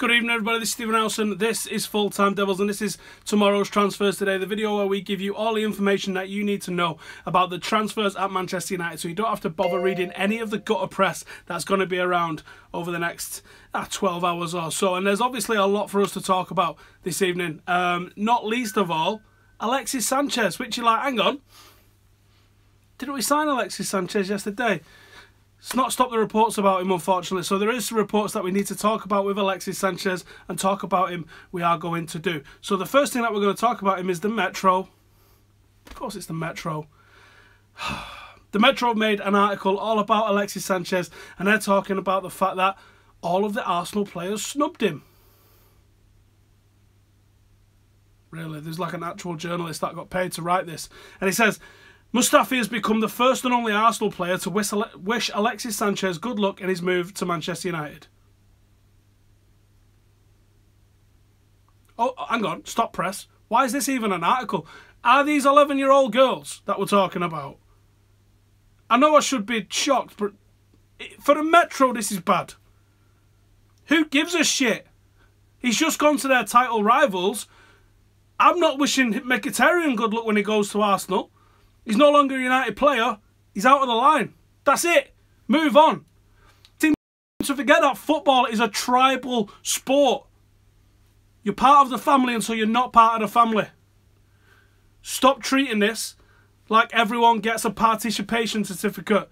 Good evening, everybody. This is Stephen Howson. This is Full Time Devils, and this is tomorrow's transfers today. The video where we give you all the information that you need to know about the transfers at Manchester United, so you don't have to bother reading any of the gutter press that's going to be around over the next 12 hours or so. And there's obviously a lot for us to talk about this evening. Not least of all, Alexis Sanchez, which you're like, hang on, didn't we sign Alexis Sanchez yesterday? It's not stopped the reports about him, unfortunately. So there is reports that we need to talk about with Alexis Sanchez, and talk about him we are going to do. So the first thing that we're going to talk about him is the Metro. Of course it's the Metro. The Metro made an article all about Alexis Sanchez, and they're talking about the fact that all of the Arsenal players snubbed him. Really, there's like an actual journalist that got paid to write this. And he says, Mustafi has become the first and only Arsenal player to wish Alexis Sanchez good luck in his move to Manchester United. Oh, hang on, stop press. Why is this even an article? Are these 11-year-old girls that we're talking about? I know I should be shocked, but for the Metro, this is bad. Who gives a shit? He's just gone to their title rivals. I'm not wishing Mkhitaryan good luck when he goes to Arsenal. He's no longer a United player. He's out of the line. That's it. Move on. Team to forget that football is a tribal sport. You're part of the family until you're not part of the family. Stop treating this like everyone gets a participation certificate.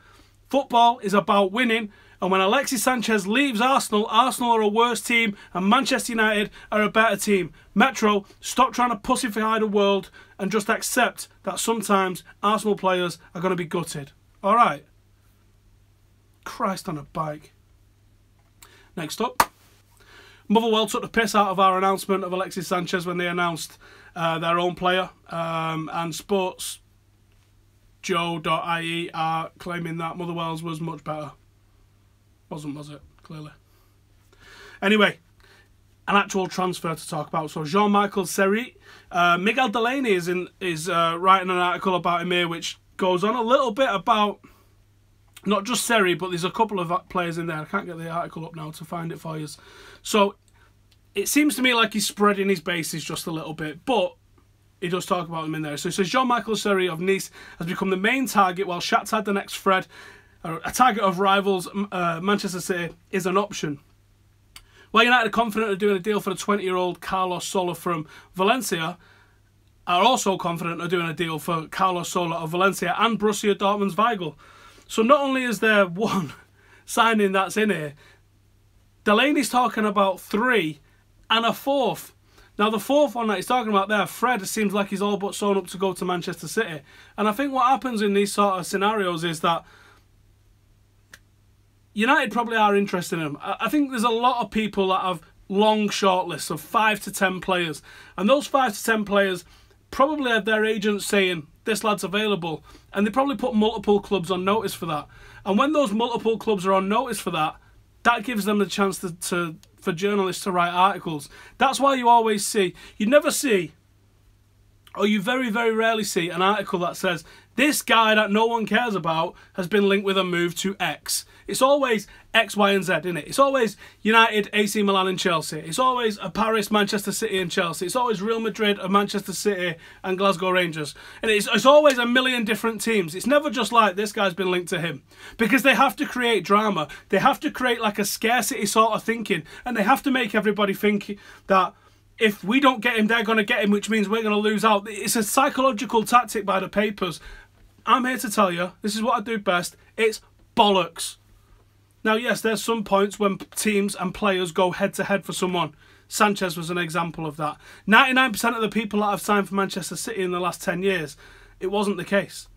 Football is about winning. And when Alexis Sanchez leaves Arsenal, Arsenal are a worse team and Manchester United are a better team. Metro, stop trying to pussify the world and just accept that sometimes Arsenal players are going to be gutted. Alright? Christ on a bike. Next up. Motherwell took the piss out of our announcement of Alexis Sanchez when they announced their own player. And sportsjoe.ie are claiming that Motherwell's was much better. Wasn't, was it? Clearly. Anyway, an actual transfer to talk about. So Jean-Michel Seri, Miguel Delaney is writing an article about him here, which goes on a little bit about not just Seri, but there's a couple of players in there. I can't get the article up now to find it for you. So it seems to me like he's spreading his bases just a little bit, but he does talk about him in there. So he says Jean-Michel Seri of Nice has become the main target, while Shakhtar Donetsk Fred, a target of rivals Manchester City, is an option. While United are confident of doing a deal for the 20-year-old Carlos Soler from Valencia, are also confident of doing a deal for Carlos Soler of Valencia and Borussia Dortmund's Weigl. So not only is there one signing that's in here, Delaney's talking about three and a fourth. Now the fourth one that he's talking about there, Fred, seems like he's all but sewn up to go to Manchester City. And I think what happens in these sort of scenarios is that United probably are interested in him. I think there's a lot of people that have long shortlists of 5 to 10 players. And those 5 to 10 players probably have their agents saying, this lad's available. And they probably put multiple clubs on notice for that. And when those multiple clubs are on notice for that, that gives them the chance for journalists to write articles. That's why you always see, you never see, or you very, very rarely see an article that says, this guy that no one cares about has been linked with a move to X. It's always X, Y, and Z, isn't it? It's always United, AC Milan, and Chelsea. It's always Paris, Manchester City, and Chelsea. It's always Real Madrid, and Manchester City, and Glasgow Rangers. And it's always a million different teams. It's never just like, this guy's been linked to him. Because they have to create drama. They have to create like a scarcity sort of thinking. And they have to make everybody think that if we don't get him, they're going to get him, which means we're going to lose out. It's a psychological tactic by the papers. I'm here to tell you, this is what I do best, it's bollocks. Now, yes, there's some points when teams and players go head-to-head for someone. Sanchez was an example of that. 99% of the people that have signed for Manchester City in the last 10 years, it wasn't the case.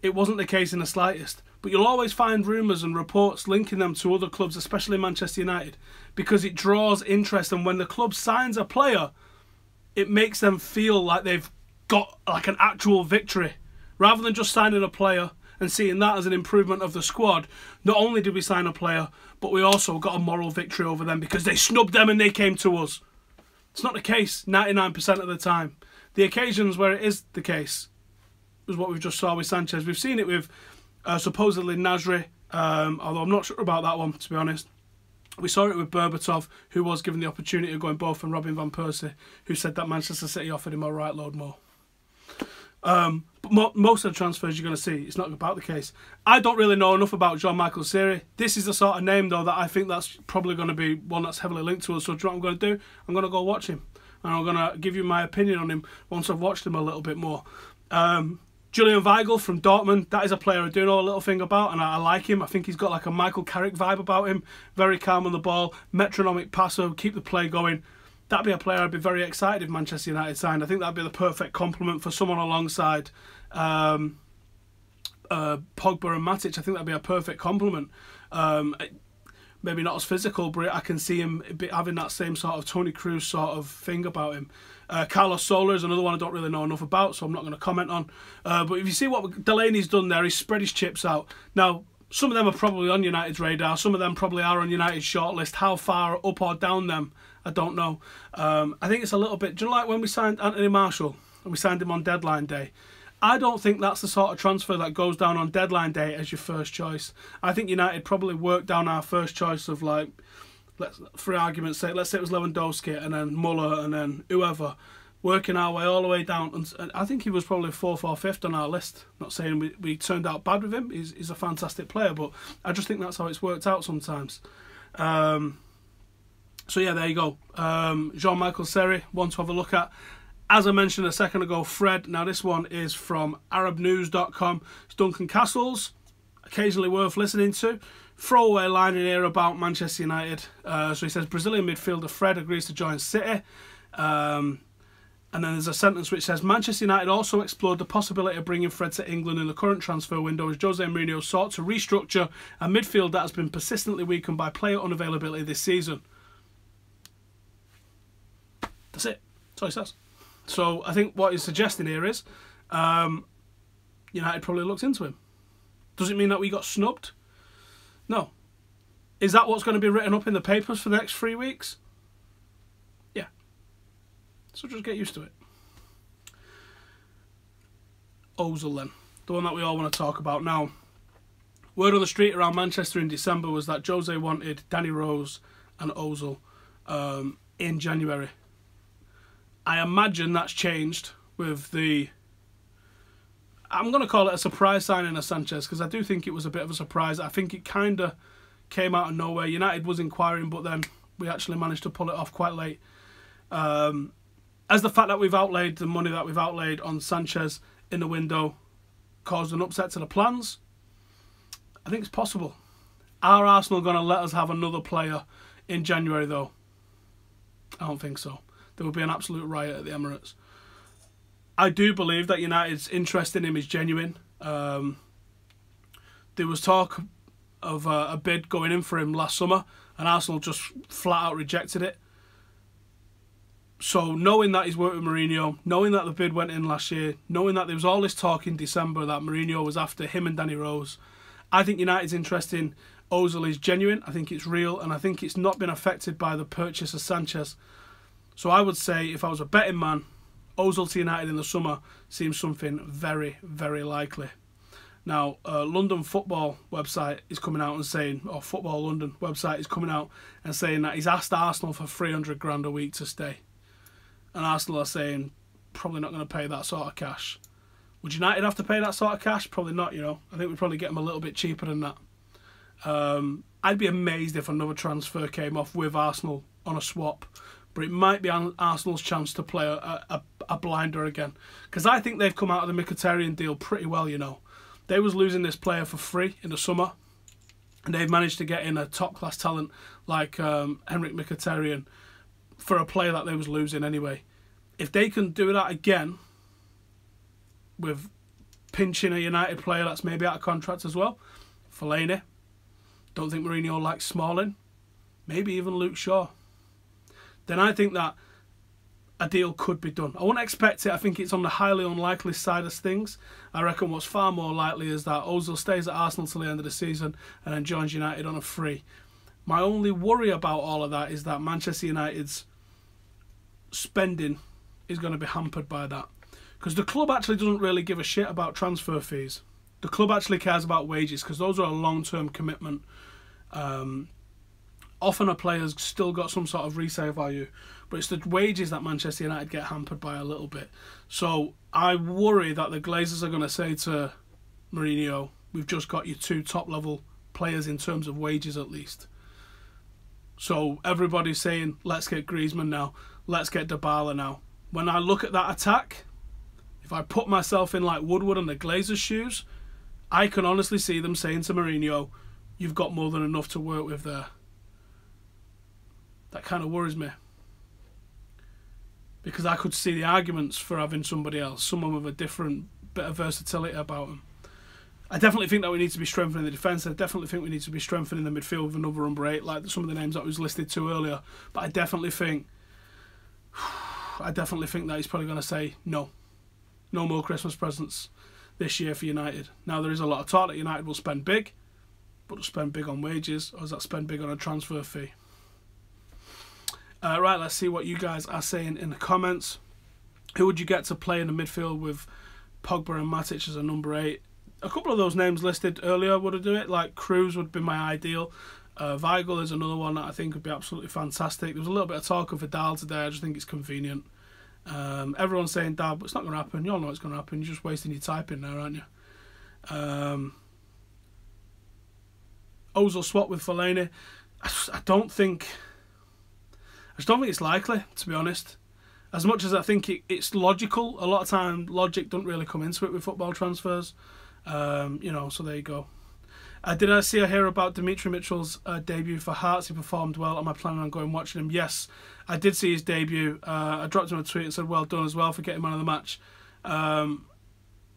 It wasn't the case in the slightest. But you'll always find rumours and reports linking them to other clubs, especially Manchester United, because it draws interest. And when the club signs a player, it makes them feel like they've got like an actual victory. Rather than just signing a player and seeing that as an improvement of the squad, not only did we sign a player, but we also got a moral victory over them because they snubbed them and they came to us. It's not the case 99% of the time. The occasions where it is the case is what we've just saw with Sanchez. We've seen it with supposedly Nasri, although I'm not sure about that one, to be honest. We saw it with Berbatov, who was given the opportunity of going both, and Robin van Persie, who said that Manchester City offered him a right load more. But most of the transfers you're going to see, it's not about the case. I don't really know enough about Jean-Michel Seri. This is the sort of name, though, that I think that's probably going to be one that's heavily linked to us. So do you know what I'm going to do? I'm going to go watch him. And I'm going to give you my opinion on him once I've watched him a little bit more. Julian Weigl from Dortmund, that is a player I do know a little thing about, and I like him. I think he's got like a Michael Carrick vibe about him. Very calm on the ball, metronomic passer, keep the play going. That'd be a player I'd be very excited if Manchester United signed. I think that'd be the perfect complement for someone alongside Pogba and Matic. I think that'd be a perfect complement. Maybe not as physical, but I can see him having that same sort of Toni Kroos sort of thing about him. Carlos Soler is another one I don't really know enough about, so I'm not going to comment on. But if you see what Delaney's done there, he's spread his chips out. Now, some of them are probably on United's radar. Some of them probably are on United's shortlist. How far up or down them, I don't know. I think it's a little bit... Do you know, like when we signed Anthony Martial and we signed him on deadline day? I don't think that's the sort of transfer that goes down on deadline day as your first choice. I think United probably worked down our first choice of, like, for argument's sake, let's say it was Lewandowski and then Muller and then whoever, working our way all the way down. And I think he was probably 4th or 5th on our list. Not saying we turned out bad with him. He's a fantastic player, but I just think that's how it's worked out sometimes. So yeah, there you go. Jean-Michel Seri, one to have a look at. As I mentioned a second ago, Fred. Now this one is from ArabNews.com. It's Duncan Castles, occasionally worth listening to. Throwaway line in here about Manchester United. So he says, Brazilian midfielder Fred agrees to join City. And then there's a sentence which says, Manchester United also explored the possibility of bringing Fred to England in the current transfer window as Jose Mourinho sought to restructure a midfield that has been persistently weakened by player unavailability this season. That's it. That's all he says. So I think what he's suggesting here is United probably looked into him. Does it mean that we got snubbed? No. Is that what's going to be written up in the papers for the next 3 weeks? Yeah. So just get used to it. Ozil then. The one that we all want to talk about now. Word on the street around Manchester in December was that Jose wanted Danny Rose and Ozil in January. I imagine that's changed with the... I'm going to call it a surprise signing of Sanchez, because I do think it was a bit of a surprise. I think it kind of came out of nowhere. United was inquiring, but then we actually managed to pull it off quite late. As the fact that we've outlaid the money that we've outlaid on Sanchez in the window caused an upset to the plans, I think it's possible. Are Arsenal going to let us have another player in January, though? I don't think so. There would be an absolute riot at the Emirates. I do believe that United's interest in him is genuine. There was talk of a bid going in for him last summer, and Arsenal just flat out rejected it. So knowing that he's worked with Mourinho, knowing that the bid went in last year, knowing that there was all this talk in December that Mourinho was after him and Danny Rose, I think United's interest in Ozil is genuine. I think it's real, and I think it's not been affected by the purchase of Sanchez. So I would say, if I was a betting man, Ozil to United in the summer seems something very, very likely. Now, London Football website is coming out and saying, or Football London website is coming out and saying that he's asked Arsenal for 300 grand a week to stay. And Arsenal are saying, probably not going to pay that sort of cash. Would United have to pay that sort of cash? Probably not, you know. I think we'd probably get him a little bit cheaper than that. I'd be amazed if another transfer came off with Arsenal on a swap. But it might be Arsenal's chance to play a blinder again. Because I think they've come out of the Mkhitaryan deal pretty well, you know. They was losing this player for free in the summer. And they've managed to get in a top-class talent like Henrik Mkhitaryan for a player that they was losing anyway. If they can do that again with pinching a United player that's maybe out of contract as well, Fellaini, don't think Mourinho likes Smalling, maybe even Luke Shaw, then I think that a deal could be done. I wouldn't expect it. I think it's on the highly unlikely side of things. I reckon what's far more likely is that Ozil stays at Arsenal till the end of the season and then joins United on a free. My only worry about all of that is that Manchester United's spending is going to be hampered by that. Because the club actually doesn't really give a shit about transfer fees. The club actually cares about wages, because those are a long-term commitment. Often a player's still got some sort of resale value, but it's the wages that Manchester United get hampered by a little bit. So I worry that the Glazers are going to say to Mourinho, we've just got you 2 top-level players in terms of wages at least. So everybody's saying, let's get Griezmann now, let's get Dybala now. When I look at that attack, if I put myself in like Woodward and the Glazers' shoes, I can honestly see them saying to Mourinho, you've got more than enough to work with there. That kind of worries me. Because I could see the arguments for having somebody else, someone with a different bit of versatility about them. I definitely think that we need to be strengthening the defence. I definitely think we need to be strengthening the midfield with another number 8, like some of the names that was listed to earlier. But I definitely think that he's probably going to say no more Christmas presents this year for United. Now there is a lot of talk that United will spend big, but will spend big on wages, or does that spend big on a transfer fee? Right, let's see what you guys are saying in the comments. Who would you get to play in the midfield with Pogba and Matic as a number 8? A couple of those names listed earlier would do it. Like Cruz would be my ideal. Weigl is another one that I think would be absolutely fantastic. There was a little bit of talk of Vidal today. I just think it's convenient. Everyone's saying Dab, but it's not going to happen. You all know it's going to happen. You're just wasting your typing there, aren't you? Ozil swap with Fellaini. I just don't think it's likely, to be honest. As much as I think it's logical, a lot of time logic doesn't really come into it with football transfers. So there you go. Did I see or hear about Dimitri Mitchell's debut for Hearts? He performed well. Am I planning on going watching him? Yes, I did see his debut. I dropped him a tweet and said well done as well for getting man of the match.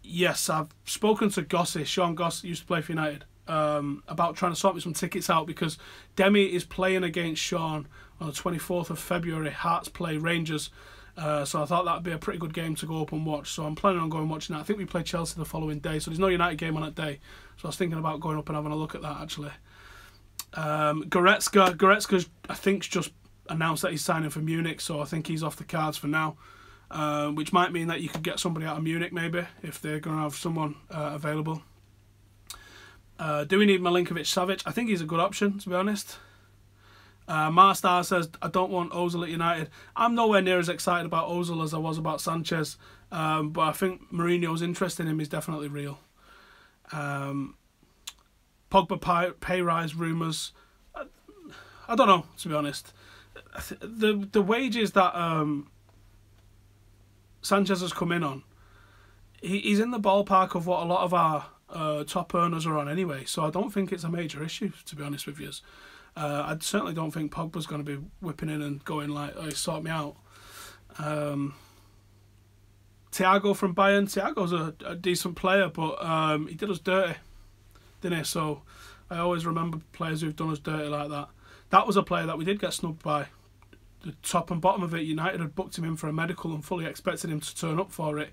Yes, I've spoken to Gossi. Sean Goss used to play for United. About trying to sort me some tickets out because Demi is playing against Sean on the 24th of February. Hearts play Rangers. So I thought that would be a pretty good game to go up and watch. So I'm planning on going and watching that. I think we play Chelsea the following day. So there's no United game on that day. So I was thinking about going up and having a look at that, actually. Goretzka, I think, just announced that he's signing for Munich. So I think he's off the cards for now. Which might mean that you could get somebody out of Munich, maybe, if they're going to have someone available. Do we need Milinkovic-Savic? I think he's a good option, to be honest. Marstar says, I don't want Ozil at United. I'm nowhere near as excited about Ozil as I was about Sanchez. But I think Mourinho's interest in him is definitely real. Pogba pay rise rumours. I don't know, to be honest. The wages that Sanchez has come in on, he's in the ballpark of what a lot of our top earners are on anyway, so I don't think it's a major issue, to be honest with you. I certainly don't think Pogba's going to be whipping in and going like, oh, sort me out. Thiago from Bayern. Thiago's a decent player, but he did us dirty, didn't he? So I always remember players who've done us dirty like that. That was a player that we did get snubbed by. The top and bottom of it, United had booked him in for a medical and fully expected him to turn up for it.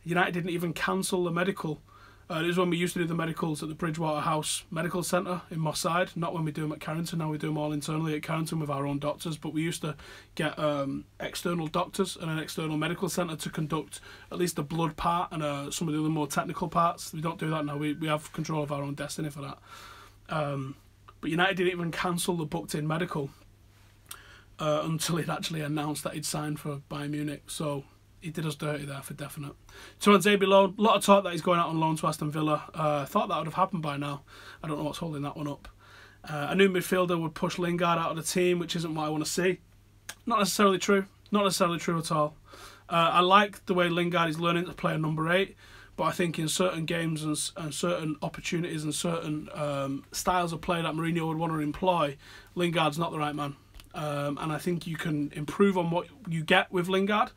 United didn't even cancel the medical. This is when we used to do the medicals at the Bridgewater House Medical Centre in Moss Side, not when we do them at Carrington. Now we do them all internally at Carrington with our own doctors, but we used to get external doctors and an external medical centre to conduct at least the blood part and some of the other more technical parts. We don't do that now. We have control of our own destiny for that. But United didn't even cancel the booked-in medical until he'd actually announced that he'd signed for Bayern Munich. So he did us dirty there for definite. Tuanzebe loan. A lot of talk that he's going out on loan to Aston Villa. Thought that would have happened by now. I don't know what's holding that one up. A new midfielder would push Lingard out of the team, which isn't what I want to see. Not necessarily true. Not necessarily true at all. I like the way Lingard is learning to play a number 8, but I think in certain games and certain opportunities and certain styles of play that Mourinho would want to employ, Lingard's not the right man. And I think you can improve on what you get with Lingard.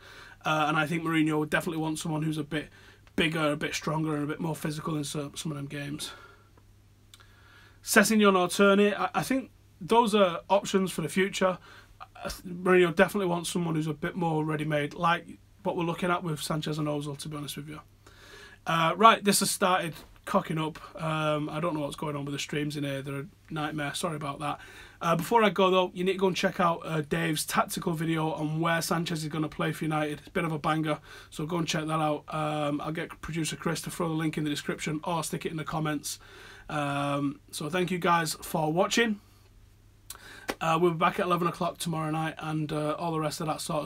And I think Mourinho would definitely want someone who's a bit bigger, a bit stronger, and a bit more physical in some of them games. Sessegnon or Tierney, I think those are options for the future. Mourinho definitely wants someone who's a bit more ready-made, like what we're looking at with Sanchez and Ozil, to be honest with you. Right, this has started cocking up. I don't know what's going on with the streams in here. They're a nightmare. Sorry about that. Before I go, though, you need to go and check out Dave's tactical video on where Sanchez is going to play for United. It's a bit of a banger, so go and check that out. I'll get producer Chris to throw the link in the description or stick it in the comments. So thank you guys for watching. We'll be back at 11 o'clock tomorrow night, and all the rest of that sort of